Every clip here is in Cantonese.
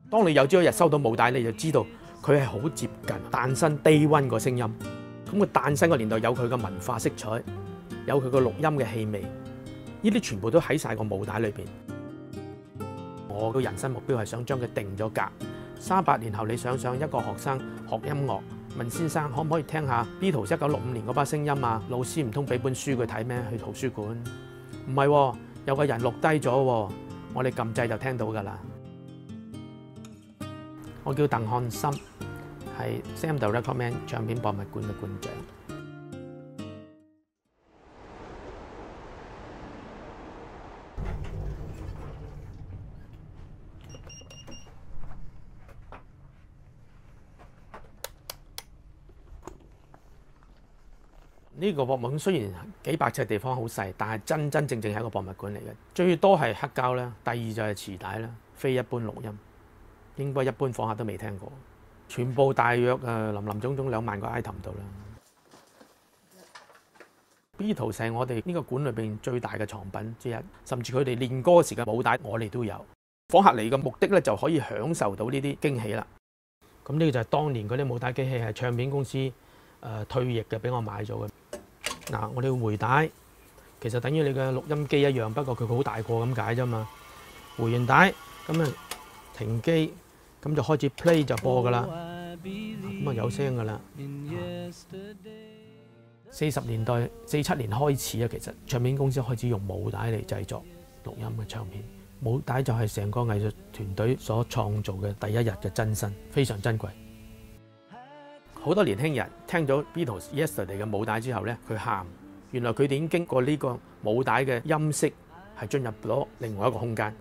當你有朝一日收到母帶，你就知道佢係好接近誕生 Day One 個聲音。咁佢誕生個年代有佢嘅文化色彩，有佢個錄音嘅氣味，呢啲全部都喺晒個母帶裏邊。我嘅人生目標係想將佢定咗格。38年後，你想想一個學生學音樂，問先生可唔可以聽下 Beatles 1965年嗰把聲音啊？老師唔通俾本書佢睇咩？去圖書館？唔係喎，有個人錄低咗喎，我哋撳掣就聽到㗎啦。我叫鄧漢森，係 Sam the Record Man 唱片博物館嘅館長。呢個博物館雖然幾百尺地方好細，但係真正係一個博物館嚟嘅。最多係黑膠啦，第二就係磁帶啦，非一般錄音，應該一般訪客都未聽過。全部大約林林總總2萬個 item 度啦。Beatles 係我哋呢個館裏邊最大嘅藏品之一，甚至佢哋練歌時嘅母帶我哋都有。訪客嚟嘅目的咧就可以享受到呢啲驚喜啦。咁呢個就係當年嗰啲母帶機器係唱片公司退役嘅，俾我買咗嘅。嗱，我哋回帶其實等於你嘅錄音機一樣，不過佢好大個咁解啫嘛。回完帶咁啊停機，咁就開始 play 就播噶啦，咁啊有聲噶啦。40年代47年開始啊，其實唱片公司開始用母帶嚟製作錄音嘅唱片。母帶就係成個藝術團隊所創造嘅第一日嘅真身，非常珍貴。好多年輕人聽咗 Beatles Yesterday 嘅母帶之後咧，佢喊，原來佢哋已經經過呢個母帶嘅音色，係進入咗另外一個空間，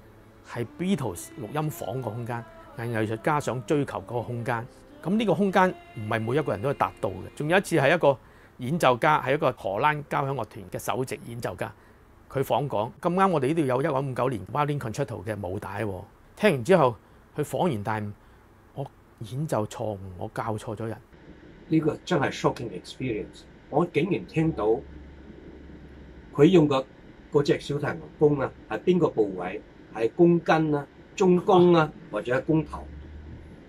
係 Beatles 錄音房個空間，係藝術家想追求嗰個空間。咁呢個空間唔係每一個人都可以達到嘅。仲有一次係一個演奏家，係一個荷蘭交響樂團嘅首席演奏家，佢訪港，咁啱我哋呢度有1959年 Violin Concerto 嘅母帶喎。聽完之後，佢恍然大悟，我演奏錯誤，我教錯咗人。呢個真係 shocking experience！我竟然聽到佢用嗰隻小提琴弓啊，係邊個部位？係弓根啊、中弓啊，或者係弓頭？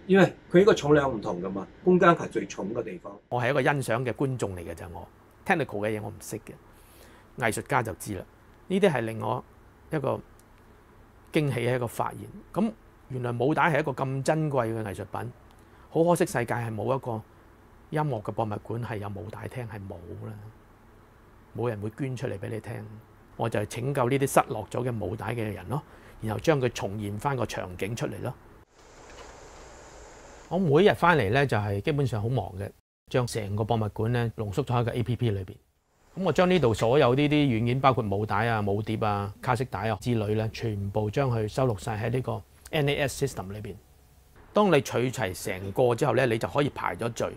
因為佢呢個重量唔同噶嘛，弓根係最重嘅地方。我係一個欣賞嘅觀眾嚟嘅啫，我 technical 嘅嘢我唔識嘅，藝術家就知啦。呢啲係令我一個驚喜嘅一個發現。咁原來母帶係一個咁珍貴嘅藝術品，好可惜世界係冇一個音樂嘅博物館係有母帶聽，係冇啦，冇人會捐出嚟俾你聽。我就係拯救呢啲失落咗嘅母帶嘅人咯，然後將佢重現翻個場景出嚟咯。我每日翻嚟咧就係基本上好忙嘅，將成個博物館咧濃縮咗喺個 APP 裏邊。咁我將呢度所有呢啲軟件，包括母帶啊、母碟啊、卡式帶啊之類咧，全部將佢收錄晒喺呢個 NAS system 裏邊。當你取齊成個之後咧，你就可以排咗序。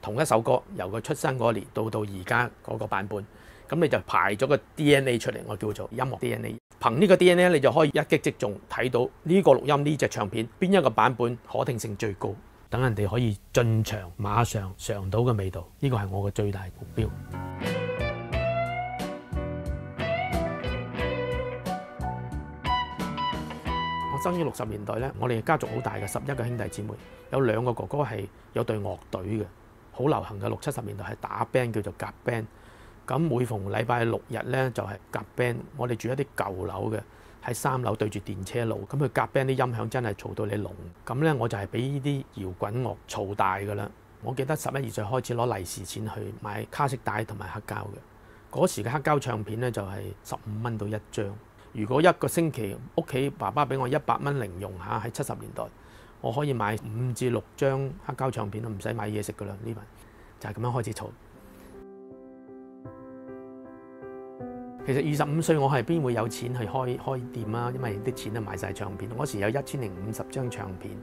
同一首歌由佢出生嗰年到而家嗰個版本，咁你就排咗個 DNA 出嚟，我叫做音樂 DNA。憑呢個 DNA 你就可以一擊即中睇到呢個錄音呢隻唱片邊一個版本可聽性最高，等人哋可以進場馬上嘗到嘅味道。呢個係我嘅最大目標。我生於60年代咧，我哋家族好大嘅，11個兄弟姊妹，有2個哥哥係有隊樂隊嘅。好流行嘅60、70年代係打 band 叫做夾 band， 咁每逢禮拜6日咧就係夾 band。我哋住一啲舊樓嘅，喺3樓對住電車路，咁佢夾 band 啲音響真係嘈到你聾。咁咧我就係俾呢啲搖滾樂嘈大㗎啦。我記得11、12歲開始攞利是錢去買卡式帶同埋黑膠嘅。嗰時嘅黑膠唱片咧就係15蚊到1張。如果一個星期屋企爸爸俾我100蚊零用下，喺70年代。我可以買5至6張黑膠唱片都唔使買嘢食噶啦，呢份就係咁樣開始儲。其實25歲我係邊會有錢去開店啊？因為啲錢都買晒唱片。嗰時有1050張唱片。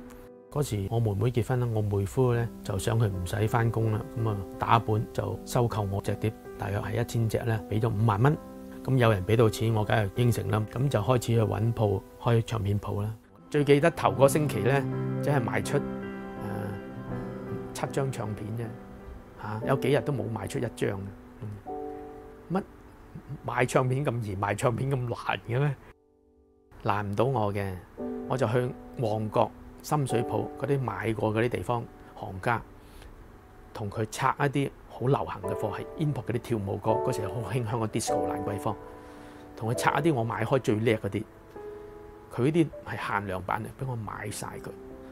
嗰時我妹妹結婚啦，我妹夫咧就想佢唔使翻工啦，咁啊打本就收購我隻碟，大約係1000隻咧，俾咗5萬蚊。咁有人俾到錢，我梗係應承啦。咁就開始去揾鋪開唱片鋪啦。最記得頭個星期咧，即係賣出7張唱片啫，有幾日都冇賣出1張嘅。乜賣唱片咁易，賣唱片咁難嘅咩？難唔到我嘅，我就去旺角、深水埗嗰啲買過嗰啲地方行家，同佢拆一啲好流行嘅貨，係 import 嗰啲跳舞歌，嗰時好興香港 disco 蘭桂坊，同佢拆一啲我買開最叻嗰啲，佢呢啲係限量版嚟，俾我買晒佢。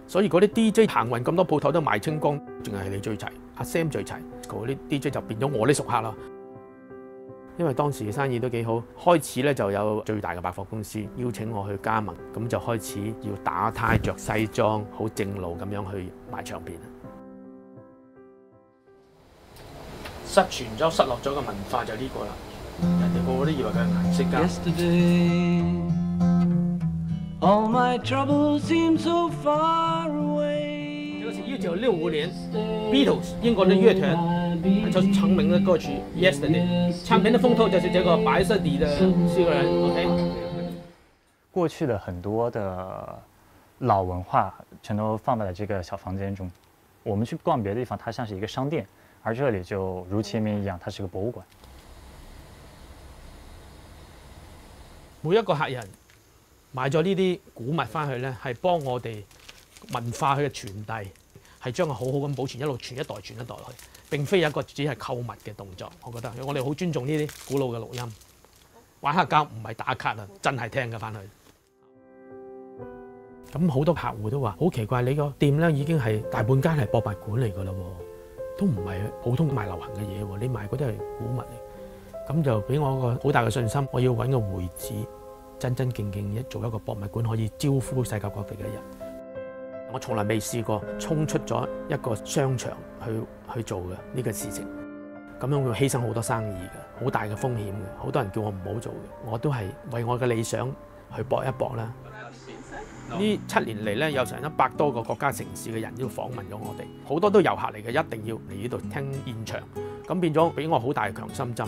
所以嗰啲 DJ 行運咁多鋪頭都賣清光，淨係你最齊，阿 Sam 最齊，嗰啲 DJ 就變咗我啲熟客啦。因為當時嘅生意都幾好，開始咧就有最大嘅百貨公司邀請我去加盟，咁就開始要打呔着西裝，好正路咁樣去賣唱片。失傳咗、失落咗嘅文化就呢個啦，人哋個個都以為佢係顏色家。All my troubles seem so far away。這個是1965年 Beatles 英國的樂團就成名的歌曲 Yesterday， 唱片的封頭就是這個白色底的四個人。OK。過去的很多的老文化全都放在了這個小房間中。我們去逛別的地方，它像是一個商店，而這裡就如其名一樣，它是個博物館。每一個客人買咗呢啲古物翻去咧，係幫我哋文化佢嘅傳遞，係將佢好好咁保存，一路傳一代傳一代落去。並非有一個只係購物嘅動作，我覺得我哋好尊重呢啲古老嘅錄音。玩黑膠唔係打卡啊，真係聽嘅翻去。咁好多客戶都話好奇怪，你個店咧已經係大半間係博物館嚟㗎啦，都唔係普通賣流行嘅嘢喎，你賣嗰啲係古物嚟。咁就俾我個好大嘅信心，我要揾個會址，真真正正做一個博物館，可以招呼世界各地嘅人。我從來未試過衝出咗一個商場去做嘅呢個事情，咁樣會犧牲好多生意嘅，好大嘅風險嘅，好多人叫我唔好做嘅，我都係為我嘅理想去搏一搏啦。呢7年嚟咧，有成100多個國家城市嘅人都訪問咗我哋，好多都遊客嚟嘅，一定要嚟呢度聽現場，咁變咗俾我好大嘅強心針。